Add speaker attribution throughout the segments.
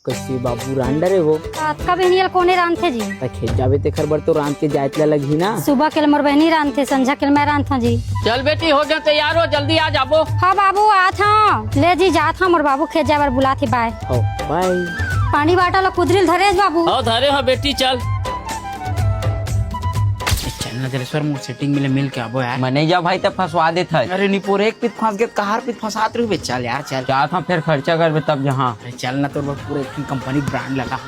Speaker 1: कसी बाबू रांडरे हो
Speaker 2: आपका बहनी कोने रान थे जी
Speaker 1: खेत जावे ते खरबर तो रांत के जायतला लगी ना।
Speaker 2: सुबह के मोर बहनी रान थे, संझा के मैं रान था जी।
Speaker 3: चल बेटी हो गया तैयार हो, जल्दी आ जाबो।
Speaker 2: हाँ बाबू आ था, ले जी जा था मोर बाबू खेत जावर बुला थे। Bye
Speaker 1: bye.
Speaker 2: पानी बाटल कुदरिल धरे बाबू।
Speaker 3: हाँ धरे हो बेटी चल। चलना जलेश्वर मोर सेटिंग मिल के आबो यार।
Speaker 4: मने जा भाई तब फंसवा देता है।
Speaker 3: अरे निपोर एक पित फंस गए, कहार पित फंसात रहो बे। चल यार चल।
Speaker 4: क्या था फिर खर्चा कर तब जहाँ।
Speaker 3: अरे चल ना तो पूरे कंपनी ब्रांड लगा।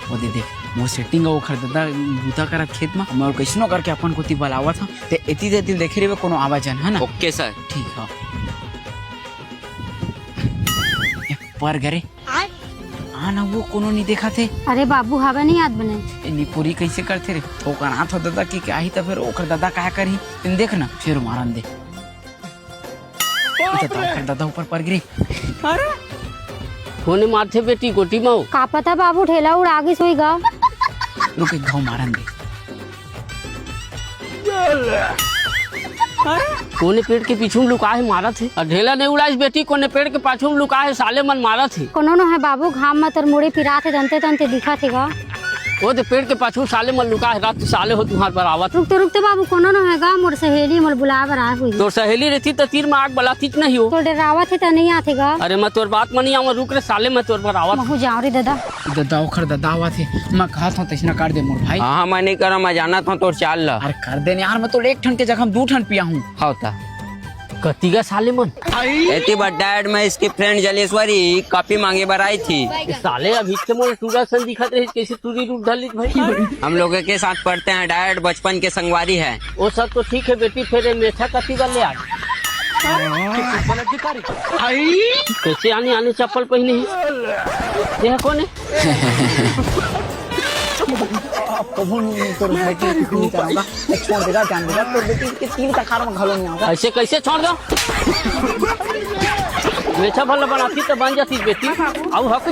Speaker 3: वो दे मोर सेटिंग वो खरीदा बूता करत खेत में, मैं कैसनो करके अपन कोती बलावा था ते एती दे दिल देखे रे कोनो आवाज है ना।
Speaker 4: ओके सर
Speaker 3: ठीक है। पर घरे ना वो कोनो नहीं देखा थे।
Speaker 2: अरे बाबू हवा नहीं याद बने।
Speaker 3: इन्हीं पूरी कैसे करते रे ओकर हाथ हो दादा की क्या ही तो फिर ओकर दादा क्या करी तुम देख ना फिर मारन दे। दादा ऊपर पर गिरी। अरे कोने मारते बेटी गोटी माओ
Speaker 2: का पता बाबू ठेला उड़ आगे सोई गा।
Speaker 3: रुक एक घाव मारन दे। कोने पेड़ के पीछे में लुका है मारा थे। ढेला नहीं उड़ाई बेटी, कोने पेड़ के पाछू में लुका है साले मन मारा थे।
Speaker 2: कोनो न है बाबू घाम में तर मुड़ी पिरा थे तंते तंते दिखा थे गा।
Speaker 3: वो तो पेड़ के पाछू साले मन लुका है, रात साले हो तुम्हारे पर आवत।
Speaker 2: रुकते बाबू कोनो न है गा। मोर सहेली मोर बुलावर आ हुई।
Speaker 3: तो सहेली रहती तो तीर में आग बलाती नहीं हो।
Speaker 2: तो डरावा थे तो नहीं आते गा।
Speaker 3: अरे मैं तोर बात मनी आवा, रुक रे साले मैं तोर पर आवत।
Speaker 2: महू जाओ रे दादा।
Speaker 3: दादा ओखर दादा आवा थे, मैं कहा था तैसना कर दे मोर भाई।
Speaker 4: हाँ मैं नहीं करा, मैं जाना था तो चाल ला।
Speaker 3: अरे कर दे यार, मैं तो एक ठन के जगह 2 ठन पिया हूँ।
Speaker 4: होता
Speaker 3: कतिगा साले मन
Speaker 4: एती बट डैड मैं इसकी फ्रेंड जलेश्वरी कॉपी मांगे बर आई थी।
Speaker 3: साले अभी से मोर टूरा सन दिखत रहे, कैसे टूरी रूप ढाली भाई।
Speaker 4: हम लोगों के साथ पढ़ते हैं, डैड बचपन के संगवारी है।
Speaker 3: वो सब तो ठीक है बेटी, फिर मेठा कति वाले आ कैसे आने चप्पल पहने यह कौन है।
Speaker 1: छोड़ देगा जान देगा तो बेटी के 3 तकार में घलो नहीं आऊंगा।
Speaker 3: ऐसे कैसे छोड़ दो। मेछा भला बनाती तो बन जाती बेटी। आओ हक